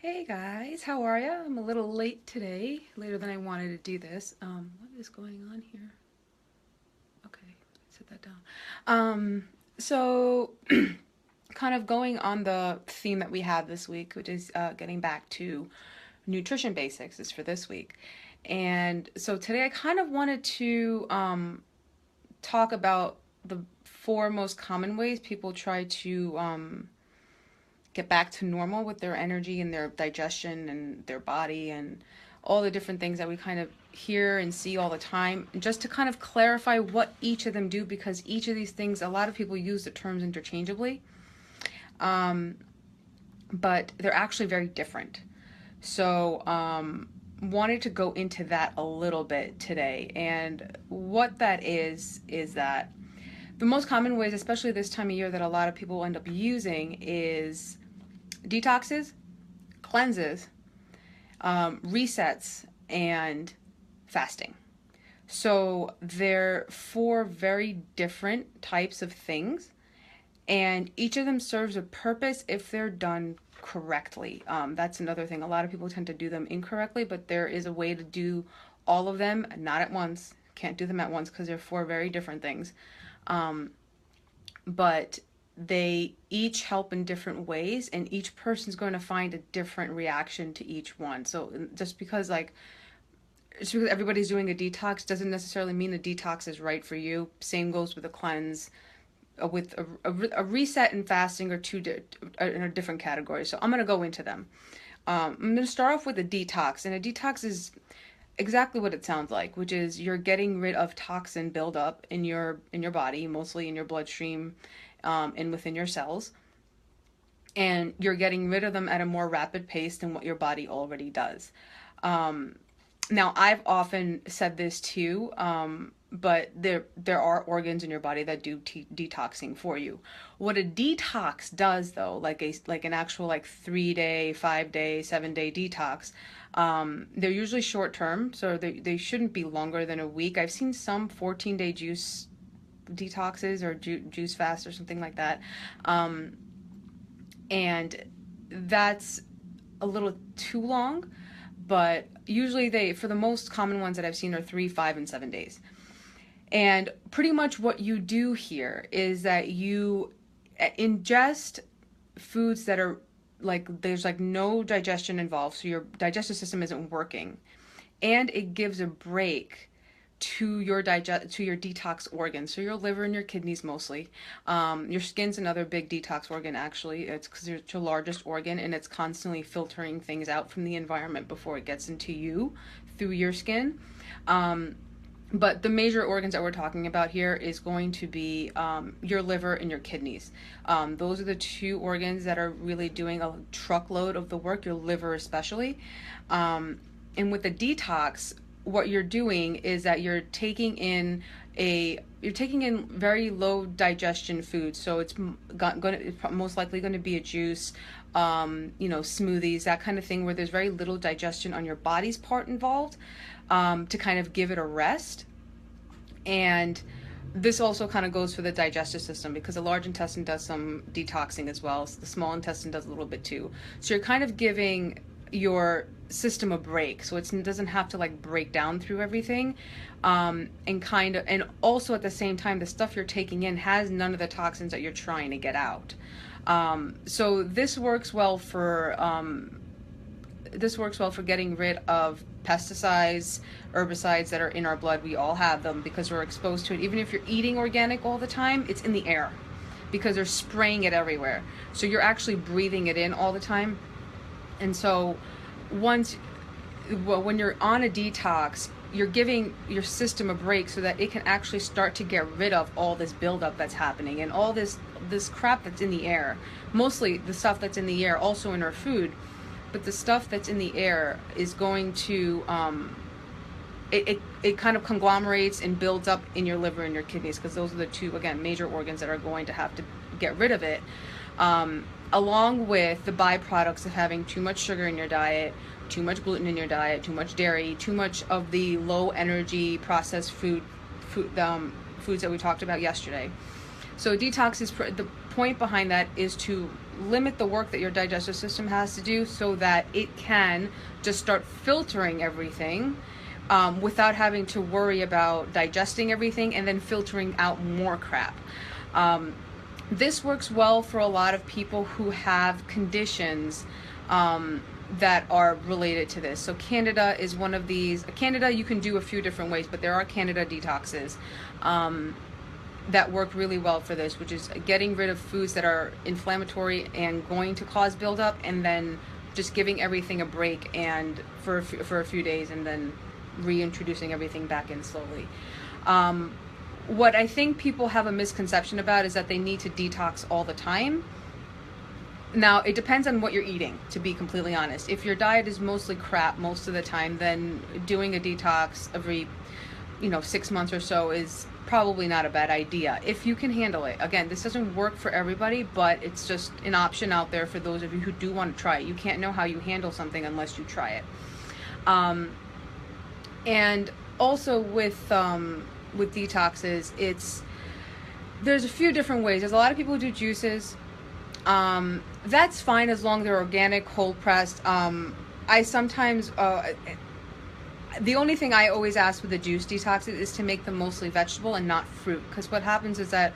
Hey guys, how are ya? I'm a little late today, later than I wanted to do this. What is going on here? Okay, set that down. So kind of going on the theme that we have this week, which is getting back to nutrition basics, is for this week. And so today I kind of wanted to talk about the four most common ways people try to get back to normal with their energy and their digestion and their body and all the different things that we kind of hear and see all the time, just to kind of clarify what each of them do, because each of these things, a lot of people use the terms interchangeably, um, but they're actually very different. So wanted to go into that a little bit today. And what that is that the most common ways, especially this time of year, that a lot of people end up using is detoxes, cleanses, resets, and fasting. So they're four very different types of things, and each of them serves a purpose if they're done correctly. That's another thing. A lot of people tend to do them incorrectly, but there is a way to do all of them, not at once. Can't do them at once because they're four very different things. But they each help in different ways, and each person's going to find a different reaction to each one. So just because everybody's doing a detox doesn't necessarily mean the detox is right for you. Same goes with a cleanse. With a reset and fasting are in a different category. So I'm going to go into them. I'm going to start off with a detox, and a detox is exactly what it sounds like, which is you're getting rid of toxin buildup in your body, mostly in your bloodstream, and within your cells, and you're getting rid of them at a more rapid pace than what your body already does. Now, I've often said this too, but there are organs in your body that do detoxing for you. What a detox does, though, like an actual like 3 day, 5 day, 7 day detox, they're usually short term, so they shouldn't be longer than a week. I've seen some 14-day juice detoxes or juice fast or something like that, and that's a little too long. But usually for the most common ones that I've seen are 3, 5, and 7 days. And pretty much what you do here is that you ingest foods that are like, there's like no digestion involved, so your digestive system isn't working, and it gives a break to your detox organs, so your liver and your kidneys mostly. Your skin's another big detox organ, actually. It's because it's your largest organ, and it's constantly filtering things out from the environment before it gets into you through your skin. But the major organs that we're talking about here is going to be your liver and your kidneys. Those are the two organs that are really doing a truckload of the work, your liver especially. And with the detox, what you're doing is that you're taking in very low digestion food. So it's most likely going to be a juice, smoothies, that kind of thing, where there's very little digestion on your body's part involved, to kind of give it a rest. And this also kind of goes for the digestive system, because the large intestine does some detoxing as well. So the small intestine does a little bit too. So you're kind of giving your system a break, so it doesn't have to like break down through everything, and also at the same time, the stuff you're taking in has none of the toxins that you're trying to get out. So this works well for getting rid of pesticides, herbicides that are in our blood. We all have them because we're exposed to it. Even if you're eating organic all the time, it's in the air because they're spraying it everywhere. So you're actually breathing it in all the time. And so when you're on a detox, you're giving your system a break so that it can actually start to get rid of all this buildup that's happening and all this crap that's in the air. Mostly the stuff that's in the air, also in our food, but the stuff that's in the air is going to it kind of conglomerates and builds up in your liver and your kidneys, because those are the two, again, major organs that are going to have to get rid of it, along with the byproducts of having too much sugar in your diet, too much gluten in your diet, too much dairy, too much of the low energy processed foods that we talked about yesterday. So detox is the point behind that is to limit the work that your digestive system has to do so that it can just start filtering everything without having to worry about digesting everything and then filtering out more crap. This works well for a lot of people who have conditions that are related to this. So Candida is one of these. Candida you can do a few different ways, but there are Candida detoxes that work really well for this, which is getting rid of foods that are inflammatory and going to cause buildup, and then just giving everything a break and for a few days, and then reintroducing everything back in slowly. What I think people have a misconception about is that they need to detox all the time. Now, it depends on what you're eating, to be completely honest. If your diet is mostly crap most of the time, then doing a detox every 6 months or so is probably not a bad idea if you can handle it. Again, this doesn't work for everybody, but it's just an option out there for those of you who do want to try it. You can't know how you handle something unless you try it. And also with detoxes, there's a few different ways. There's a lot of people who do juices. That's fine as long as they're organic, cold pressed. I sometimes the only thing I always ask with the juice detoxes is to make them mostly vegetable and not fruit, because what happens is that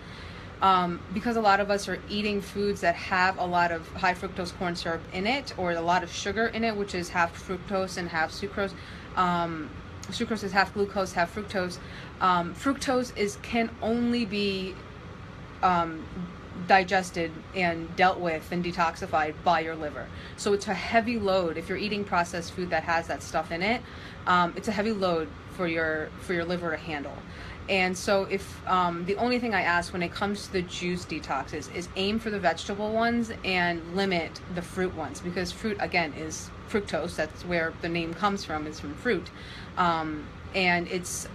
because a lot of us are eating foods that have a lot of high fructose corn syrup in it, or a lot of sugar in it, which is half fructose and half sucrose. Sucrose is half glucose, half fructose. Fructose can only be digested and dealt with and detoxified by your liver. So it's a heavy load. If you're eating processed food that has that stuff in it, it's a heavy load for your liver to handle. And so if the only thing I ask when it comes to the juice detoxes is aim for the vegetable ones and limit the fruit ones, because fruit, again, is fructose. That's where the name comes from, is from fruit. And it's,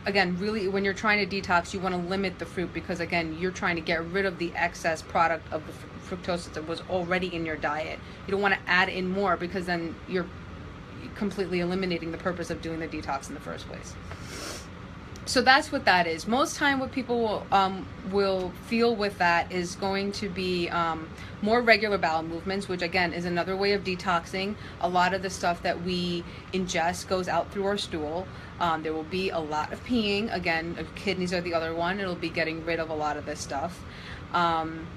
again, really, when you're trying to detox, you want to limit the fruit, because again, you're trying to get rid of the excess product of the fructose that was already in your diet. You don't want to add in more, because then you're completely eliminating the purpose of doing the detox in the first place. So that's what that is. Most time what people will feel with that is going to be more regular bowel movements, which again is another way of detoxing. A lot of the stuff that we ingest goes out through our stool. There will be a lot of peeing. Again, kidneys are the other one. It'll be getting rid of a lot of this stuff. And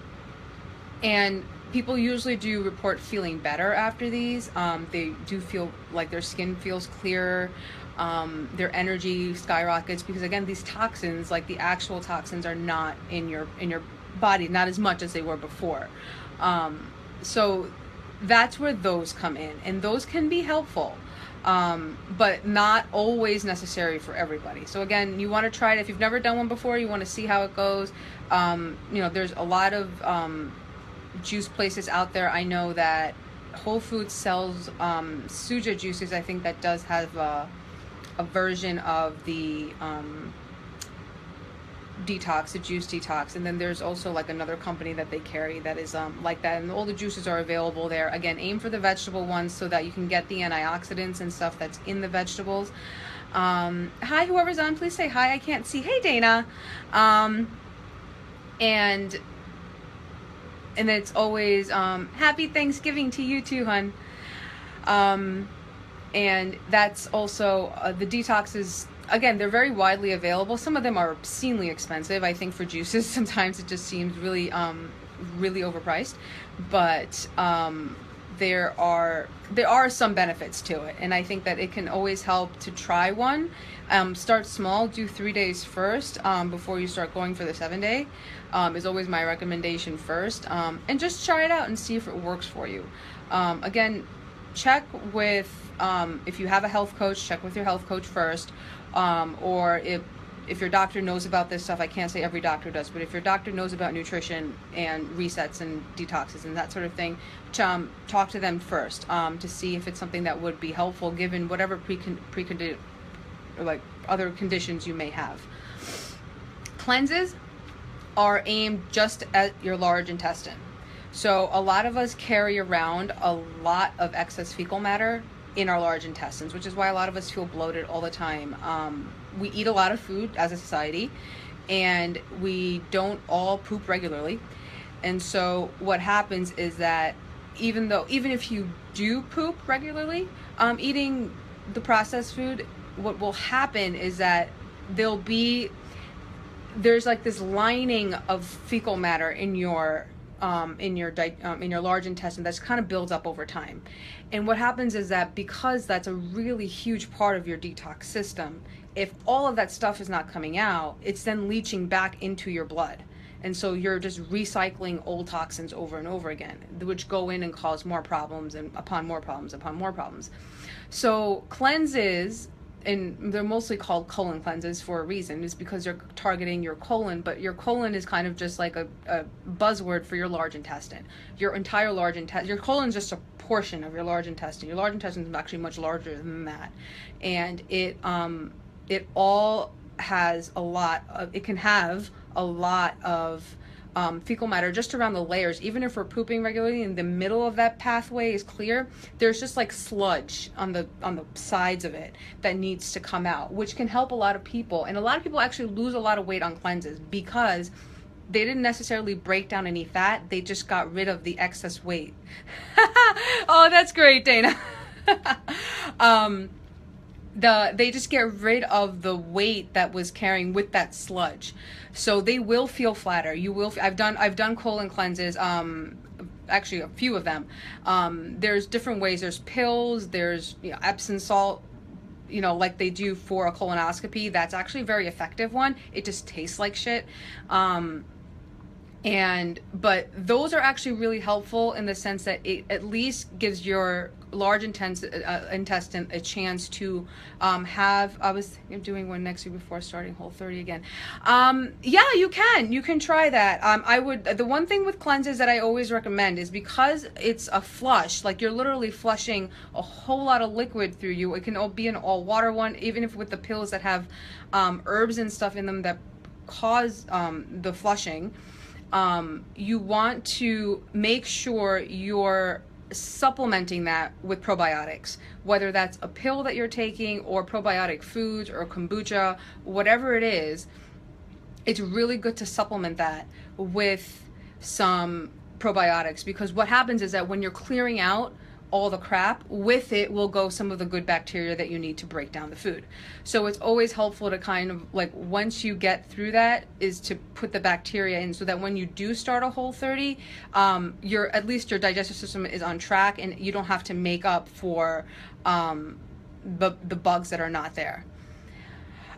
people usually do report feeling better after these. They do feel like their skin feels clearer. Their energy skyrockets, because again, these toxins, like the actual toxins, are not in your body, not as much as they were before. So that's where those come in, and those can be helpful, but not always necessary for everybody. So again, you want to try it. If you've never done one before, you want to see how it goes. There's a lot of juice places out there. I know that Whole Foods sells Suja juices. I think that does have a version of the detox, the juice detox, and then there's also like another company that they carry that is like that, and all the juices are available there. Again, aim for the vegetable ones so that you can get the antioxidants and stuff that's in the vegetables. Hi, whoever's on, please say hi. I can't see. Hey, Dana. And it's always happy Thanksgiving to you too, hun. And that's also the detoxes. Again, they're very widely available. Some of them are obscenely expensive. I think for juices, sometimes it just seems really, really overpriced. But there are some benefits to it, and I think that it can always help to try one. Start small. Do 3 days first before you start going for the 7-day. Is always my recommendation first, and just try it out and see if it works for you. Again, check with if you have a health coach. Check with your health coach first, or if your doctor knows about this stuff. I can't say every doctor does, but if your doctor knows about nutrition and resets and detoxes and that sort of thing, talk to them first to see if it's something that would be helpful given whatever like other conditions you may have. Cleanses are aimed just at your large intestine. So a lot of us carry around a lot of excess fecal matter in our large intestines, which is why a lot of us feel bloated all the time. We eat a lot of food as a society, and we don't all poop regularly. And so what happens is that even if you do poop regularly, eating the processed food, what will happen is that there's like this lining of fecal matter in your large intestine that's kind of builds up over time. And what happens is that because that's a really huge part of your detox system, if all of that stuff is not coming out, it's then leaching back into your blood. And so you're just recycling old toxins over and over again, which go in and cause more problems and upon more problems upon more problems. So cleanses, and they're mostly called colon cleanses for a reason, is because they're targeting your colon, but your colon is kind of just like a buzzword for your large intestine. Your entire large intestine, your colon is just a portion of your large intestine. Your large intestine is actually much larger than that. And it all has it can have a lot of fecal matter just around the layers. Even if we're pooping regularly and the middle of that pathway is clear, there's just like sludge on the sides of it that needs to come out, which can help a lot of people. And a lot of people actually lose a lot of weight on cleanses because they didn't necessarily break down any fat, they just got rid of the excess weight. Oh, that's great, Dana. They just get rid of the weight that was carrying with that sludge, so they will feel flatter. I've done colon cleanses, actually a few of them. There's different ways. There's pills. There's Epsom salt, like they do for a colonoscopy. That's actually a very effective one. It just tastes like shit. But those are actually really helpful in the sense that it at least gives your large intestine a chance to have. I was doing one next week before starting Whole30 again. Yeah, you can try that. The one thing with cleanses that I always recommend is because it's a flush, like you're literally flushing a whole lot of liquid through you. It can be an all water one, even if with the pills that have herbs and stuff in them that cause the flushing. You want to make sure you're supplementing that with probiotics, whether that's a pill that you're taking or probiotic foods or kombucha, whatever it is. It's really good to supplement that with some probiotics, because what happens is that when you're clearing out all the crap, with it will go some of the good bacteria that you need to break down the food. So it's always helpful to kind of like, once you get through that, is to put the bacteria in so that when you do start a Whole30, at least your digestive system is on track and you don't have to make up for the bugs that are not there.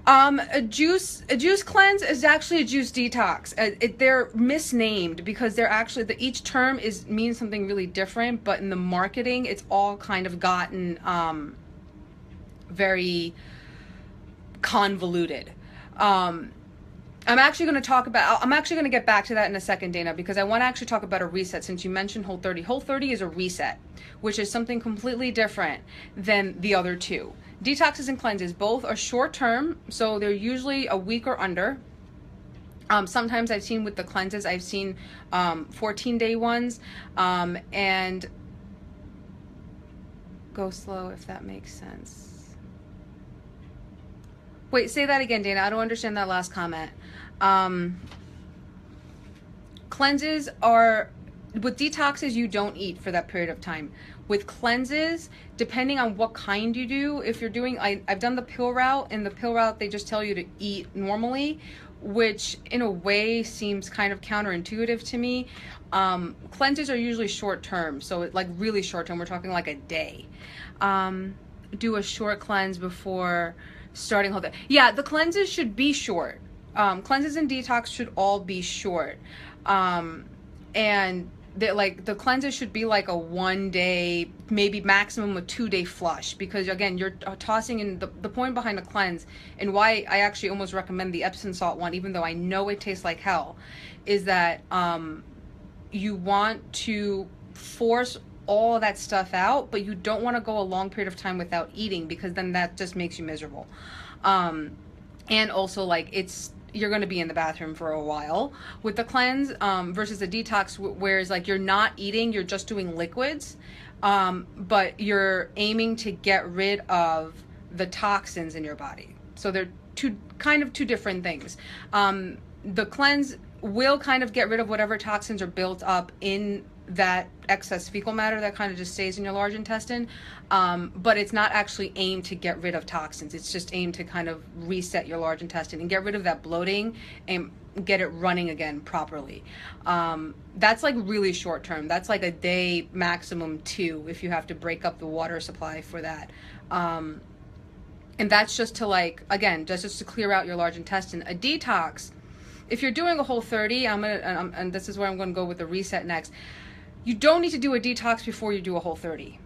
A juice cleanse is actually a juice detox. They're misnamed because they're actually, each term means something really different, but in the marketing, it's all kind of gotten very convoluted. I'm actually going to get back to that in a second, Dana, because I want to actually talk about a reset since you mentioned Whole30. Whole30 is a reset, which is something completely different than the other two. Detoxes and cleanses, both are short term, so they're usually a week or under. Sometimes I've seen with the cleanses, I've seen 14-day ones, and go slow if that makes sense. Wait, say that again, Dana. I don't understand that last comment. Cleanses are, with detoxes, you don't eat for that period of time. With cleanses, depending on what kind you do, if you're doing, I've done the pill route, and the pill route, they just tell you to eat normally, which in a way seems kind of counterintuitive to me. Cleanses are usually short term, so like really short term, we're talking like a day. Do a short cleanse before starting Whole30. Yeah, the cleanses should be short. Cleanses and detox should all be short. And the cleanses should be like a 1 day, maybe maximum a 2 day flush, because again, you're tossing in the point behind a cleanse, and why I actually almost recommend the Epsom salt one, even though I know it tastes like hell, is that you want to force all that stuff out, but you don't want to go a long period of time without eating, because then that just makes you miserable. And also, like, you're going to be in the bathroom for a while with the cleanse, versus the detox, whereas like you're not eating, you're just doing liquids, but you're aiming to get rid of the toxins in your body. So they're two different things. The cleanse will kind of get rid of whatever toxins are built up in that excess fecal matter that kind of just stays in your large intestine. But it's not actually aimed to get rid of toxins. It's just aimed to kind of reset your large intestine and get rid of that bloating and get it running again properly. That's like really short term. That's like a day, maximum 2, if you have to break up the water supply for that. And that's just to, like, again, just to clear out your large intestine. A detox, if you're doing a Whole30, and this is where I'm going to go with the reset next. You don't need to do a detox before you do a Whole30.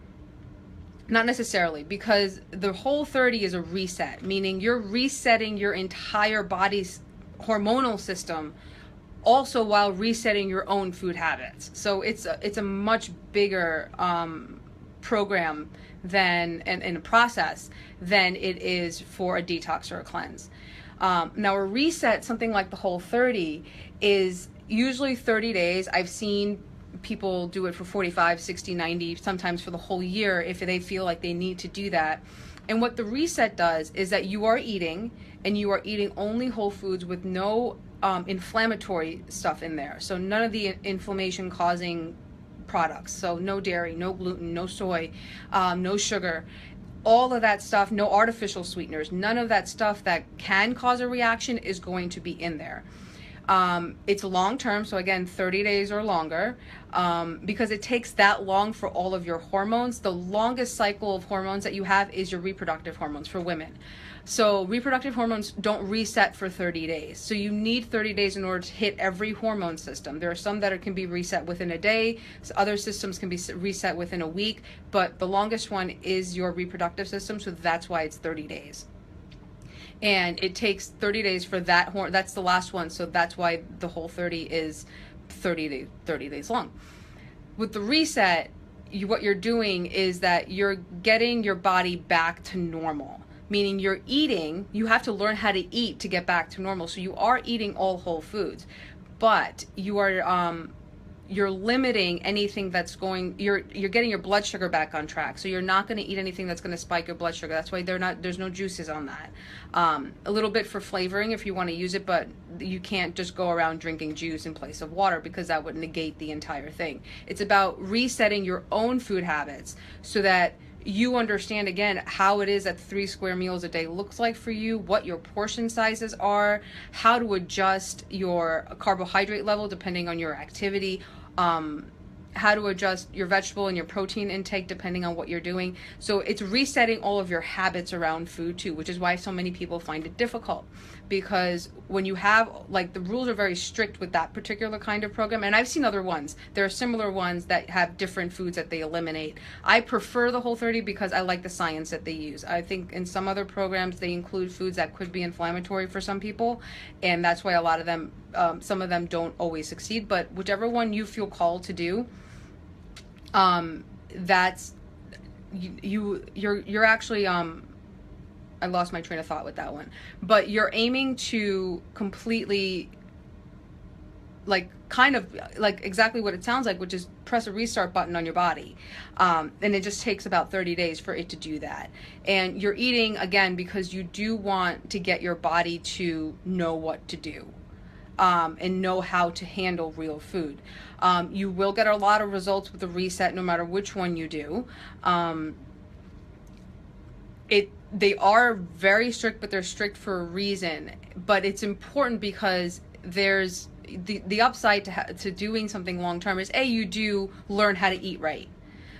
Not necessarily, because the Whole30 is a reset, meaning you're resetting your entire body's hormonal system, also while resetting your own food habits. So it's a much bigger program than and a process than it is for a detox or a cleanse. Now a reset, something like the Whole30, is usually 30 days. I've seen people do it for 45, 60, 90, sometimes for the whole year if they feel like they need to do that. And what the reset does is that you are eating, and you are eating only whole foods with no inflammatory stuff in there. So none of the inflammation causing products. So no dairy, no gluten, no soy, no sugar, all of that stuff, no artificial sweeteners, none of that stuff that can cause a reaction is going to be in there. It's long term, so again, 30 days or longer, because it takes that long for all of your hormones. The longest cycle of hormones that you have is your reproductive hormones for women. So reproductive hormones don't reset for 30 days. So you need 30 days in order to hit every hormone system. There are some that can be reset within a day. So other systems can be reset within a week, but the longest one is your reproductive system. So that's why it's 30 days. And it takes 30 days for that that's the last one, so that's why the Whole30 is 30 days long. With the reset, what you're doing is that you're getting your body back to normal, meaning you're eating, you have to learn how to eat to get back to normal. So you are eating all whole foods, but you are you're limiting anything that's you're getting your blood sugar back on track. So you're not going to eat anything that's going to spike your blood sugar. That's why there's no juices on that. A little bit for flavoring if you want to use it, but you can't just go around drinking juice in place of water, because that would negate the entire thing. It's about resetting your own food habits so that you understand again how it is that 3 square meals a day looks like for you, what your portion sizes are, how to adjust your carbohydrate level depending on your activity, how to adjust your vegetable and your protein intake depending on what you're doing. So it's resetting all of your habits around food too, which is why so many people find it difficult, because when you have, like, the rules are very strict with that particular kind of program. And I've seen other ones. There are similar ones that have different foods that they eliminate. I prefer the Whole30 because I like the science that they use. I think in some other programs they include foods that could be inflammatory for some people, and that's why a lot of them, some of them don't always succeed. But whichever one you feel called to do, that's you're actually I lost my train of thought with that one, but you're aiming to completely, like, kind of like exactly what it sounds like, which is press a restart button on your body. And it just takes about 30 days for it to do that. And you're eating again because you do want to get your body to know what to do. And know how to handle real food. You will get a lot of results with the reset no matter which one you do. They are very strict, but they're strict for a reason. But it's important because there's the upside to doing something long term is, you do learn how to eat right.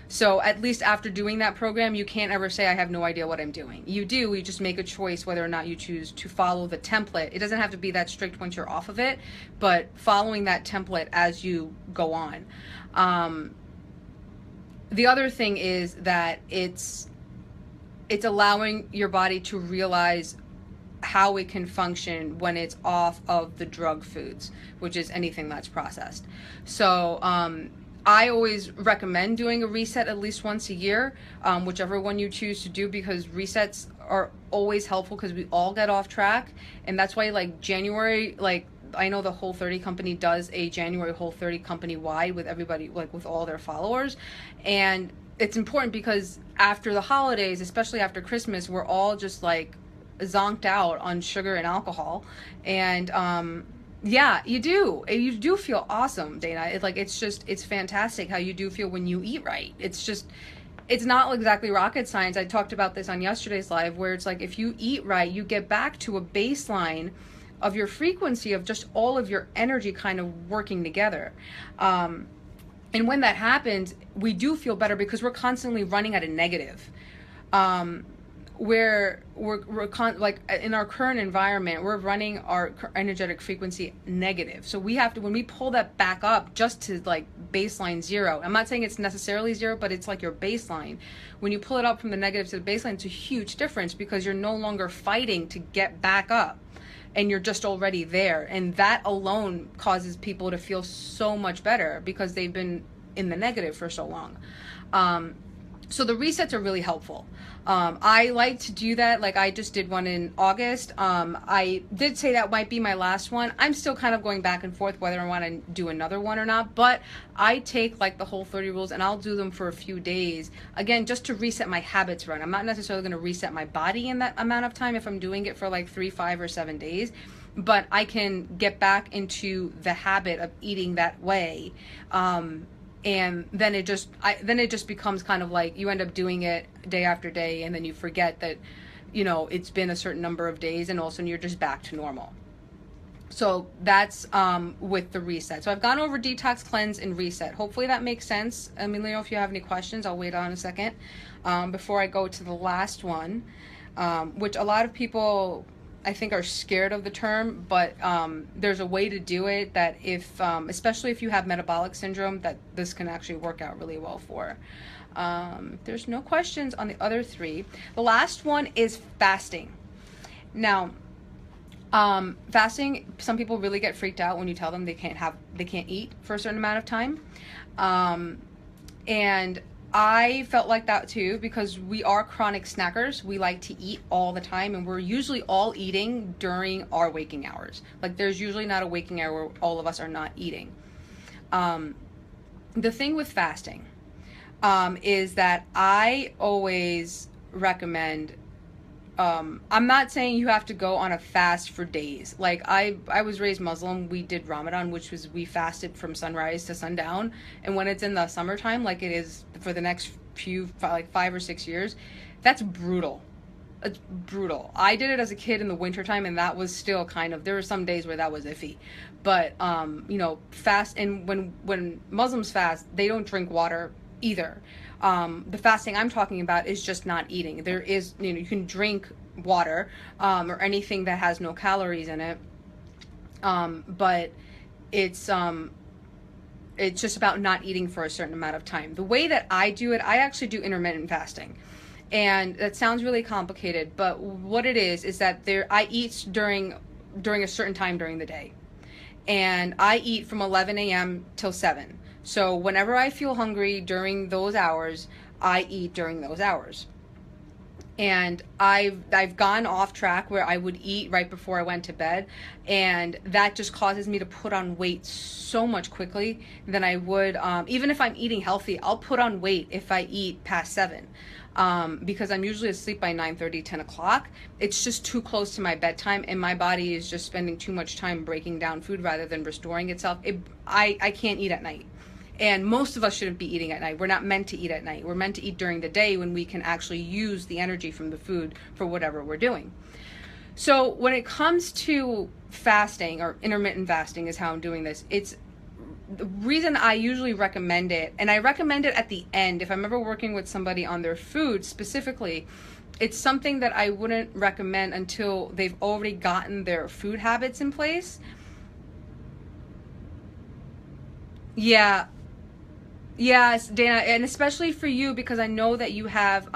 So at least after doing that program, you can't ever say, I have no idea what I'm doing. You just make a choice whether or not you choose to follow the template. It doesn't have to be that strict once you're off of it, but following that template as you go on. The other thing is that it's allowing your body to realize how it can function when it's off of the drug foods, which is anything that's processed. So, I always recommend doing a reset at least once a year, whichever one you choose to do, because resets are always helpful because we all get off track. And that's why, like, January, like, I know the Whole30 company does a January Whole30 company wide with everybody, like with all their followers. And it's important because after the holidays, especially after Christmas, we're all just like zonked out on sugar and alcohol. And Yeah, you do. You do feel awesome, Dana. It's fantastic how you do feel when you eat right. It's not exactly rocket science. I talked about this on yesterday's live, where it's like if you eat right, you get back to a baseline of your frequency of just all of your energy kind of working together. And when that happens, we do feel better because we're constantly running at a negative. Where like in our current environment, we're running our energetic frequency negative. So we have to, when we pull that back up just to like baseline zero, I'm not saying it's necessarily zero, but it's like your baseline. When you pull it up from the negative to the baseline, it's a huge difference because you're no longer fighting to get back up and you're just already there. And that alone causes people to feel so much better because they've been in the negative for so long. So the resets are really helpful. I like to do that. Like I just did one in August. I did say that might be my last one. I'm still kind of going back and forth whether I want to do another one or not, but I take like the whole 30 rules and I'll do them for a few days. Again, just to reset my habits right. I'm not necessarily going to reset my body in that amount of time if I'm doing it for like 3, 5, or 7 days, but I can get back into the habit of eating that way. And then it just becomes kind of like you end up doing it day after day, and then you forget that, it's been a certain number of days, and all of a sudden you're just back to normal. So that's with the reset. So I've gone over detox, cleanse, and reset. Hopefully that makes sense. Emilio, if you have any questions, I'll wait on a second before I go to the last one, which a lot of people I think are scared of the term, but there's a way to do it that if, especially if you have metabolic syndrome, that this can actually work out really well for. There's no questions on the other 3. The last one is fasting. Now, fasting, some people really get freaked out when you tell them they can't eat for a certain amount of time. And I felt like that too because we are chronic snackers. We like to eat all the time, and we're usually all eating during our waking hours. Like there's usually not a waking hour where all of us are not eating. The thing with fasting is that I always recommend, I'm not saying you have to go on a fast for days. Like I was raised Muslim. We did Ramadan, which was we fasted from sunrise to sundown. And when it's in the summertime, like it is for the next like 5 or 6 years, that's brutal. It's brutal. I did it as a kid in the wintertime, and that was still kind of, there were some days where that was iffy. But, fast, and when Muslims fast, they don't drink water either. The fasting I'm talking about is just not eating. There is, you can drink water, or anything that has no calories in it. But it's just about not eating for a certain amount of time. The way that I do it, I actually do intermittent fasting. And that sounds really complicated, but what it is that I eat during a certain time during the day. And I eat from 11 a.m. till 7. So whenever I feel hungry during those hours, I eat during those hours. And I've gone off track where I would eat right before I went to bed, and that just causes me to put on weight so much quickly than I would, even if I'm eating healthy, I'll put on weight if I eat past 7. Because I'm usually asleep by 9:30, 10 o'clock. It's just too close to my bedtime, and my body is just spending too much time breaking down food rather than restoring itself. I can't eat at night. And most of us shouldn't be eating at night. We're not meant to eat at night. We're meant to eat during the day when we can actually use the energy from the food for whatever we're doing. So when it comes to fasting, or intermittent fasting is how I'm doing this, it's the reason I usually recommend it, and I recommend it at the end. If I'm ever working with somebody on their food specifically, it's something that I wouldn't recommend until they've already gotten their food habits in place. Yeah. Yes, Dana, and especially for you, because I know that you have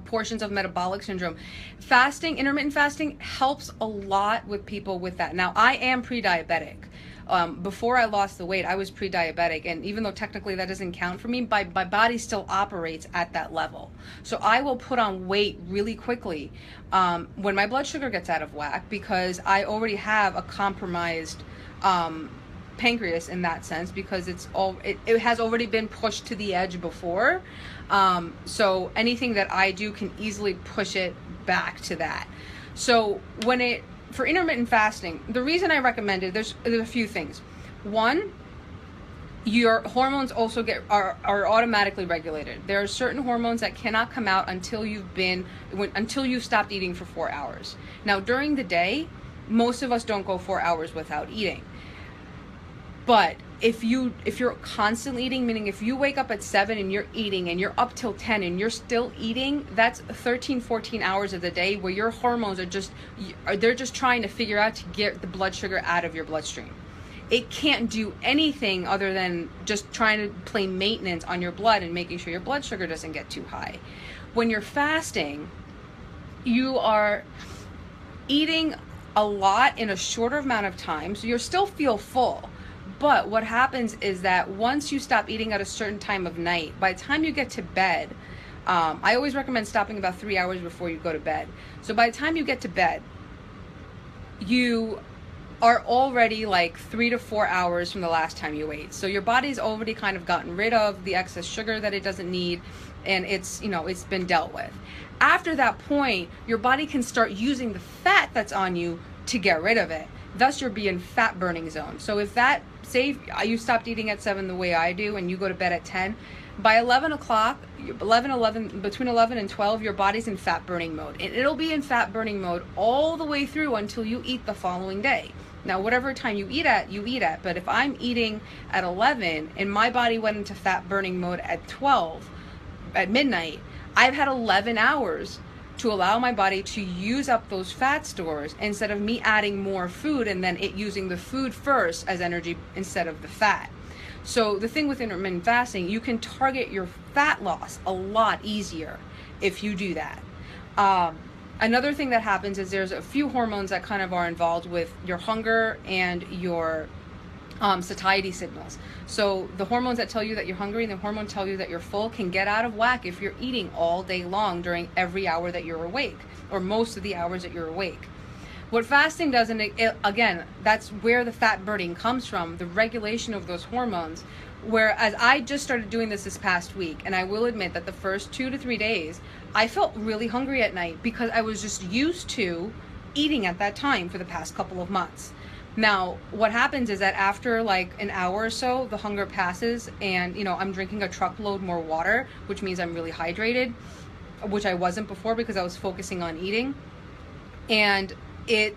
portions of metabolic syndrome. Fasting, intermittent fasting, helps a lot with people with that. Now, I am pre-diabetic. Before I lost the weight, I was pre-diabetic, and even though technically that doesn't count for me, my body still operates at that level. So I will put on weight really quickly when my blood sugar gets out of whack, because I already have a compromised pancreas in that sense, because it has already been pushed to the edge before. So anything that I do can easily push it back to that. So for intermittent fasting, the reason I recommend it, there's a few things. One, your hormones also are automatically regulated. There are certain hormones that cannot come out until you've stopped eating for 4 hours. Now, during the day, most of us don't go 4 hours without eating. But if you're constantly eating, meaning if you wake up at 7 and you're eating and you're up till 10 and you're still eating, that's 13, 14 hours of the day where your hormones they're just trying to figure out to get the blood sugar out of your bloodstream. It can't do anything other than just trying to play maintenance on your blood and making sure your blood sugar doesn't get too high. When you're fasting, you are eating a lot in a shorter amount of time, so you still feel full. But what happens is that once you stop eating at a certain time of night, by the time you get to bed, I always recommend stopping about 3 hours before you go to bed. So by the time you get to bed, you are already like 3 to 4 hours from the last time you ate. So your body's already kind of gotten rid of the excess sugar that it doesn't need, and it's been dealt with. After that point, your body can start using the fat that's on you to get rid of it. Thus, you'll be in fat burning zone. So if say you stopped eating at 7 the way I do, and you go to bed at 10, by 11 o'clock, between 11 and 12, your body's in fat burning mode. And it'll be in fat burning mode all the way through until you eat the following day. Now, whatever time you eat at. But if I'm eating at 11 and my body went into fat burning mode at 12, at midnight, I've had 11 hours to allow my body to use up those fat stores instead of me adding more food and then it using the food first as energy instead of the fat. So the thing with intermittent fasting, you can target your fat loss a lot easier if you do that. Another thing that happens is there's a few hormones that kind of are involved with your hunger and your satiety signals. So the hormones that tell you that you're hungry and the hormones tell you that you're full can get out of whack if you're eating all day long during every hour that you're awake, or most of the hours that you're awake. What fasting does, and again, that's where the fat burning comes from, the regulation of those hormones. Whereas I just started doing this past week, and I will admit that the first 2 to 3 days, I felt really hungry at night because I was just used to eating at that time for the past couple of months. Now, what happens is that after like an hour or so, the hunger passes and, I'm drinking a truckload more water, which means I'm really hydrated, which I wasn't before because I was focusing on eating. And in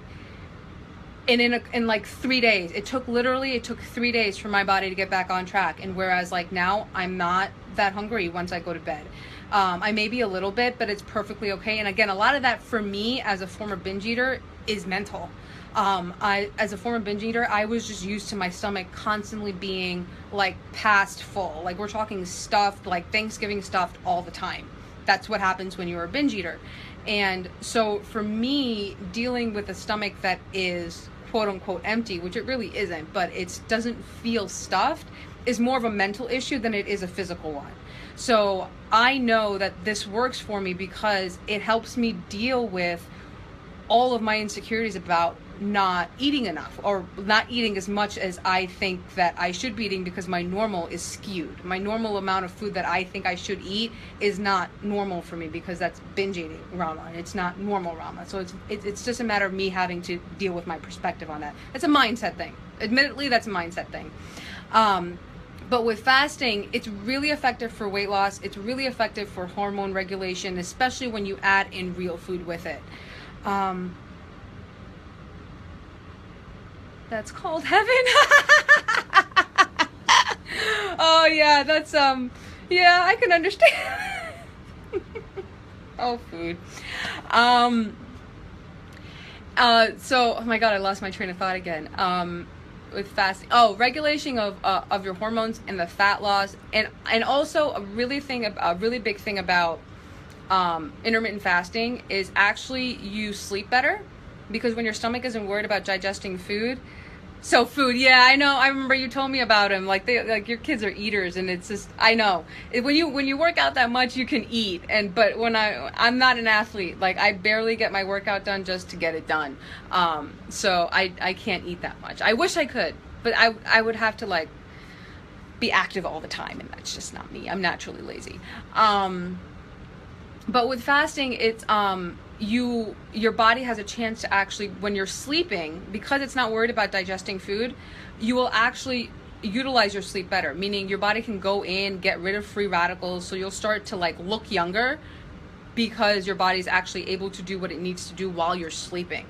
like 3 days, it took 3 days for my body to get back on track. And whereas like now I'm not that hungry once I go to bed. I may be a little bit, but it's perfectly okay. And again, a lot of that for me as a former binge eater is mental. As a former binge eater, I was just used to my stomach constantly being like past full. Like we're talking stuffed, like Thanksgiving stuffed all the time. That's what happens when you're a binge eater. And so for me, dealing with a stomach that is quote unquote empty, which it really isn't, but it doesn't feel stuffed, is more of a mental issue than it is a physical one. So I know that this works for me because it helps me deal with all of my insecurities about not eating enough or not eating as much as I think that I should be eating because my normal is skewed. My normal amount of food that I think I should eat is not normal for me because that's binge eating Rama and it's not normal Rama. So it's just a matter of me having to deal with my perspective on that. It's a mindset thing. Admittedly, that's a mindset thing. But with fasting, it's really effective for weight loss. It's really effective for hormone regulation, especially when you add in real food with it. That's called heaven. Oh yeah, that's yeah, I can understand. Oh, food. So oh my god, I lost my train of thought again. With fasting, regulation of your hormones and the fat loss, and also a really big thing about intermittent fasting is actually you sleep better because when your stomach isn't worried about digesting food. So food, yeah, I know. I remember you told me about him. Like your kids are eaters, and it's just I know when you work out that much, you can eat. But when I'm not an athlete, like I barely get my workout done just to get it done. So I can't eat that much. I wish I could, but I would have to like be active all the time, and that's just not me. I'm naturally lazy. But with fasting, it's your body has a chance to actually, when you're sleeping, because it's not worried about digesting food, you will actually utilize your sleep better, meaning your body can go in, get rid of free radicals, so you'll start to like look younger because your body's actually able to do what it needs to do while you're sleeping.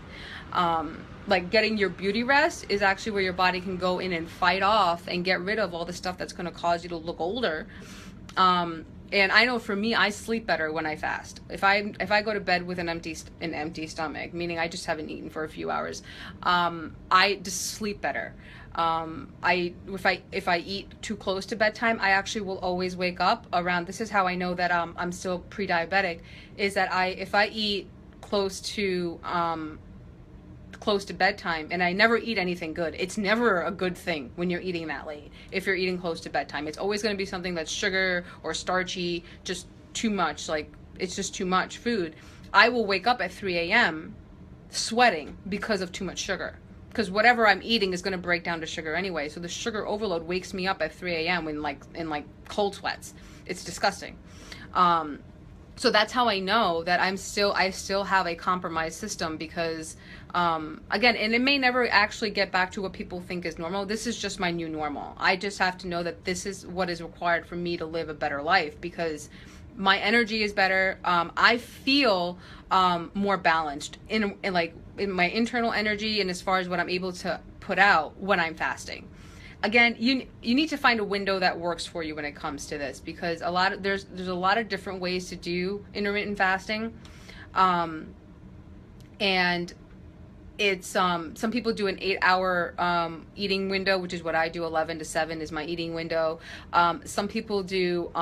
Like getting your beauty rest is actually where your body can go in and fight off and get rid of all the stuff that's going to cause you to look older. And I know for me, I sleep better when I fast. If I go to bed with an empty stomach, meaning I just haven't eaten for a few hours, I just sleep better. If I eat too close to bedtime, I actually will always wake up around. This is how I know that I'm still pre-diabetic. Is that if I eat close to bedtime, and I never eat anything good. It's never a good thing when you're eating that late. If you're eating close to bedtime, it's always going to be something that's sugar or starchy, just too much. Like, it's just too much food. I will wake up at 3 a.m. sweating because of too much sugar. Because whatever I'm eating is going to break down to sugar anyway. So the sugar overload wakes me up at 3 a.m. in like cold sweats. It's disgusting. So that's how I know that I still have a compromised system, because again, and it may never actually get back to what people think is normal. This is just my new normal. I just have to know that this is what is required for me to live a better life, because my energy is better. I feel more balanced in my internal energy, and as far as what I'm able to put out when I'm fasting. Again, you need to find a window that works for you when it comes to this, because there's a lot of different ways to do intermittent fasting, and it's some people do an 8-hour eating window, which is what I do. 11 to 7 is my eating window. Some people do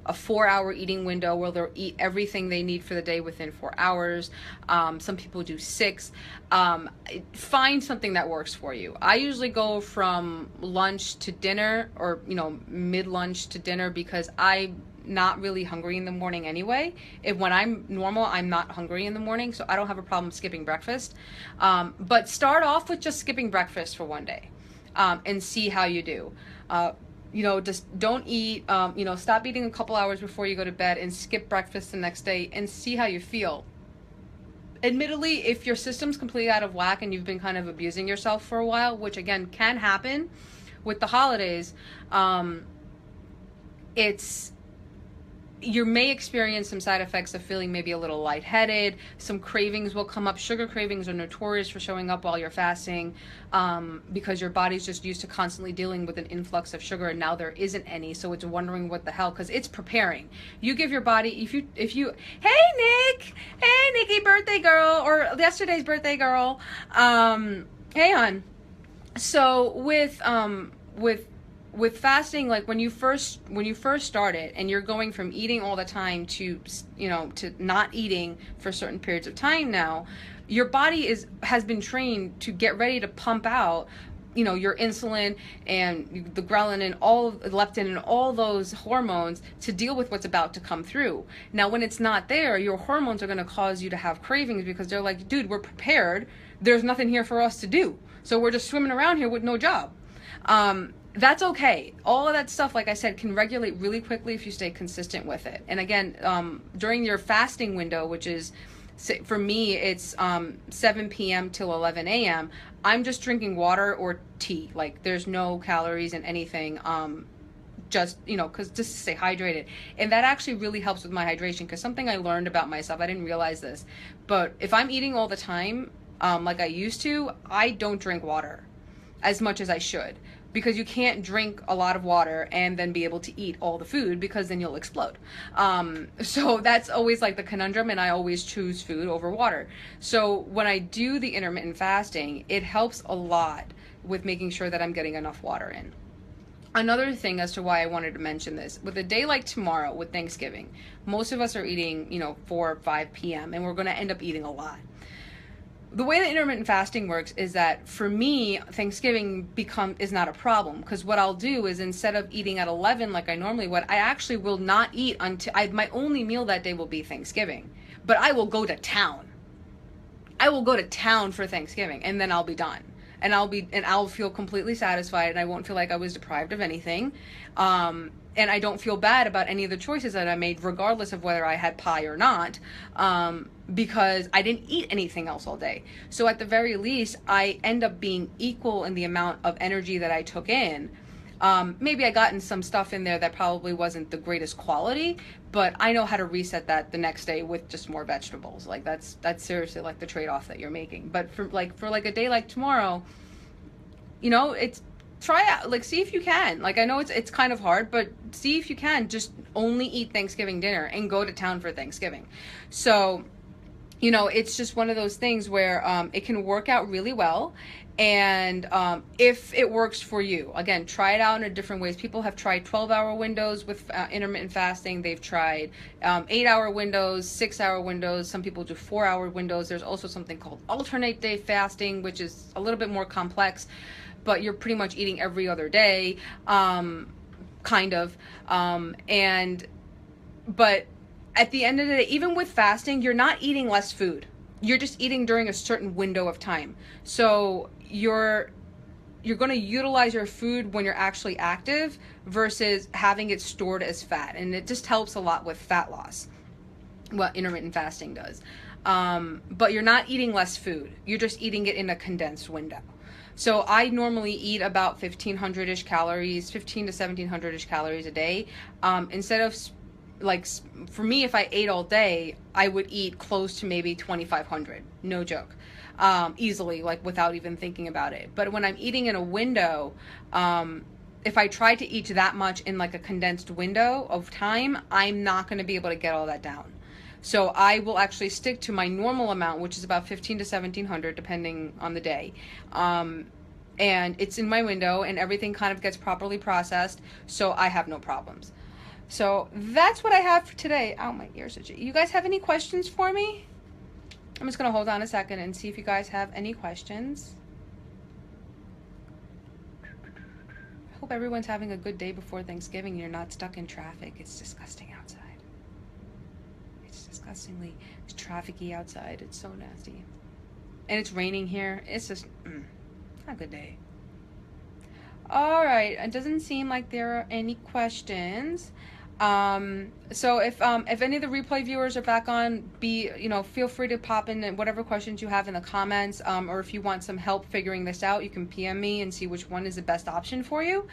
a 4-hour eating window where they'll eat everything they need for the day within 4 hours. Some people do 6. Find something that works for you. I usually go from lunch to dinner, or mid-lunch to dinner, because I'm not really hungry in the morning anyway. When I'm normal, I'm not hungry in the morning, so I don't have a problem skipping breakfast. But start off with just skipping breakfast for one day, and see how you do. Just don't eat, stop eating a couple hours before you go to bed, and skip breakfast the next day, and see how you feel. Admittedly, if your system's completely out of whack and you've been kind of abusing yourself for a while, which again can happen with the holidays, you may experience some side effects of feeling maybe a little lightheaded. Some cravings will come up. Sugar cravings are notorious for showing up while you're fasting, because your body's just used to constantly dealing with an influx of sugar, and now there isn't any, so it's wondering what the hell, because it's preparing. You give your body, if you hey Nikki, birthday girl, or yesterday's birthday girl, hey hon. So with fasting, like when you first start it, and you're going from eating all the time to not eating for certain periods of time, now your body has been trained to get ready to pump out your insulin and the ghrelin and all leptin and all those hormones to deal with what's about to come through. Now when it's not there, your hormones are going to cause you to have cravings, because they're like, dude, we're prepared, there's nothing here for us to do, so we're just swimming around here with no job. That's okay. All of that stuff, like I said, can regulate really quickly if you stay consistent with it. And again, during your fasting window, which is, for me, it's 7 p.m. till 11 a.m., I'm just drinking water or tea. Like, there's no calories in anything, just to stay hydrated. And that actually really helps with my hydration, because something I learned about myself, I didn't realize this, but if I'm eating all the time, like I used to, I don't drink water as much as I should, because you can't drink a lot of water and then be able to eat all the food, because then you'll explode. So that's always like the conundrum, and I always choose food over water. So when I do the intermittent fasting, it helps a lot with making sure that I'm getting enough water in. Another thing as to why I wanted to mention this, with a day like tomorrow with Thanksgiving, most of us are eating 4 or 5 p.m. and we're going to end up eating a lot. The way that intermittent fasting works is that, for me, Thanksgiving is not a problem, because what I'll do is, instead of eating at 11 like I normally would, I actually will not eat until my only meal that day will be Thanksgiving. But I will go to town. I will go to town for Thanksgiving, and then I'll be done. And I'll feel completely satisfied, and I won't feel like I was deprived of anything. and I don't feel bad about any of the choices that I made, regardless of whether I had pie or not, because I didn't eat anything else all day. So at the very least, I end up being equal in the amount of energy that I took in. Maybe I got in some stuff in there that probably wasn't the greatest quality, but I know how to reset that the next day with just more vegetables. Like that's seriously like the trade-off that you're making. But for a day like tomorrow, it's try out, like, see if you can. Like, I know it's kind of hard, but see if you can just only eat Thanksgiving dinner and go to town for Thanksgiving. So, it's just one of those things where it can work out really well. And if it works for you, again, try it out in different ways. People have tried 12-hour windows with intermittent fasting. They've tried 8-hour windows, 6-hour windows. Some people do 4-hour windows. There's also something called alternate day fasting, which is a little bit more complex, but you're pretty much eating every other day, kind of. But at the end of the day, even with fasting, you're not eating less food. You're just eating during a certain window of time. So you're going to utilize your food when you're actually active versus having it stored as fat. And it just helps a lot with fat loss, what intermittent fasting does. But you're not eating less food. You're just eating it in a condensed window. So I normally eat about 1,500-ish calories, 15 to 1,700-ish calories a day. Instead of, like, for me, if I ate all day, I would eat close to maybe 2,500. No joke. Easily, like, without even thinking about it. But when I'm eating in a window, if I try to eat that much in, like, a condensed window of time, I'm not going to be able to get all that down. So I will actually stick to my normal amount, which is about 15 to 1,700, depending on the day. And it's in my window, and everything kind of gets properly processed, so I have no problems. So that's what I have for today. Ow, my ears are itchy. You guys have any questions for me? I'm just going to hold on a second and see if you guys have any questions. I hope everyone's having a good day before Thanksgiving and you're not stuck in traffic. It's disgusting outside. Disgustingly trafficy outside. It's so nasty, and it's raining here. It's just not a good day. All right, it doesn't seem like there are any questions. So if any of the replay viewers are back on, feel free to pop in whatever questions you have in the comments, or if you want some help figuring this out, you can PM me and see which one is the best option for you.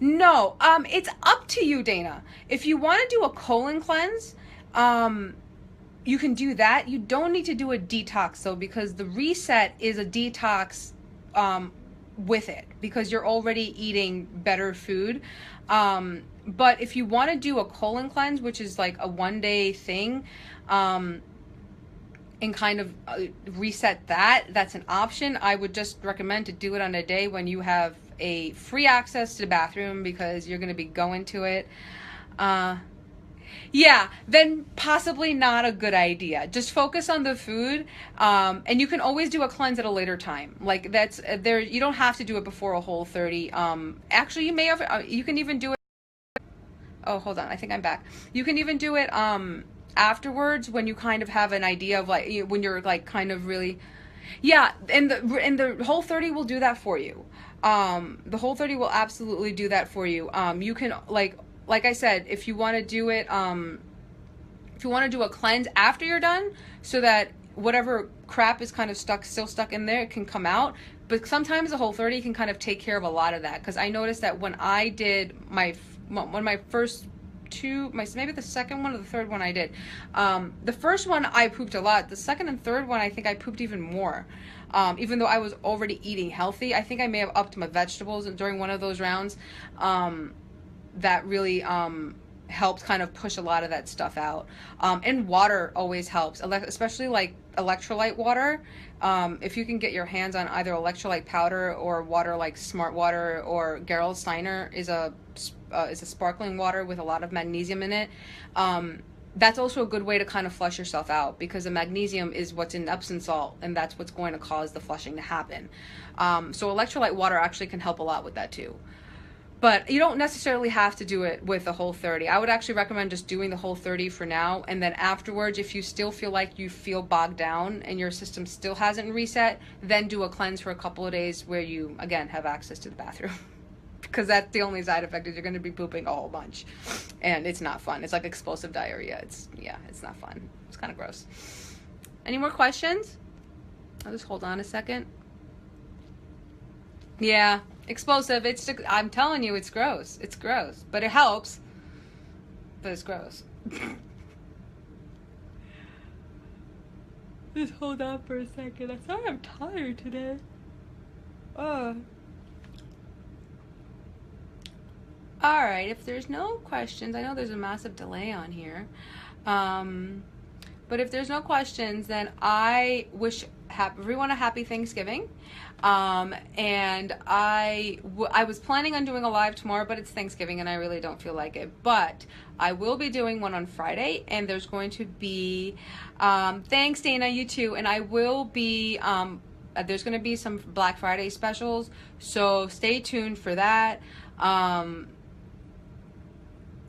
No, it's up to you, Dana. If you want to do a colon cleanse, you can do that. You don't need to do a detox, though, because the reset is a detox with it, because you're already eating better food. But if you want to do a colon cleanse, which is like a one-day thing, and kind of reset that's an option. I would just recommend to do it on a day when you have a free access to the bathroom, because you're going to be going to it. Then possibly not a good idea. Just focus on the food, and you can always do a cleanse at a later time. Like, that's there. You don't have to do it before a Whole30. Actually, you may have. You can even do it. Oh, hold on. I think I'm back. You can even do it afterwards, when you kind of have an idea of, like, when you're, like, kind of really. Yeah, and the Whole30 will do that for you. The Whole30 will absolutely do that for you. You can, like I said, if you want to do it, if you want to do a cleanse after you're done, so that whatever crap is kind of still stuck in there, it can come out. But sometimes the Whole30 can kind of take care of a lot of that, because I noticed that when I did my first two, maybe the second one or the third one I did, the first one I pooped a lot. The second and third one, I think I pooped even more. Even though I was already eating healthy, I think I may have upped my vegetables during one of those rounds. That really helped kind of push a lot of that stuff out. And water always helps, especially like electrolyte water. If you can get your hands on either electrolyte powder or water like Smart Water or Gerolsteiner is a sparkling water with a lot of magnesium in it. That's also a good way to kind of flush yourself out, because the magnesium is what's in Epsom salt, and that's what's going to cause the flushing to happen. So electrolyte water actually can help a lot with that too. But you don't necessarily have to do it with the Whole30. I would actually recommend just doing the Whole30 for now, and then afterwards, if you still feel like you feel bogged down and your system still hasn't reset, then do a cleanse for a couple of days where you, again, have access to the bathroom. because that's the only side effect is you're going to be pooping a whole bunch, and it's not fun. It's like explosive diarrhea. It's not fun. It's kind of gross. Any more questions? I'll just hold on a second. Yeah, explosive. I'm telling you, it's gross. It's gross, but it helps. But it's gross. Just hold on for a second. I'm sorry I'm tired today. Alright, if there's no questions, I know there's a massive delay on here. But if there's no questions, then I wish everyone a happy Thanksgiving. And I was planning on doing a live tomorrow, but it's Thanksgiving and I really don't feel like it. But I will be doing one on Friday, and there's going to be, thanks Dana, you too, and I will be, there's going to be some Black Friday specials, so stay tuned for that.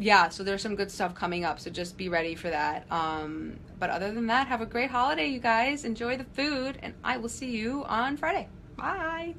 Yeah, so there's some good stuff coming up, so just be ready for that. But other than that, have a great holiday, you guys. Enjoy the food, and I will see you on Friday. Bye.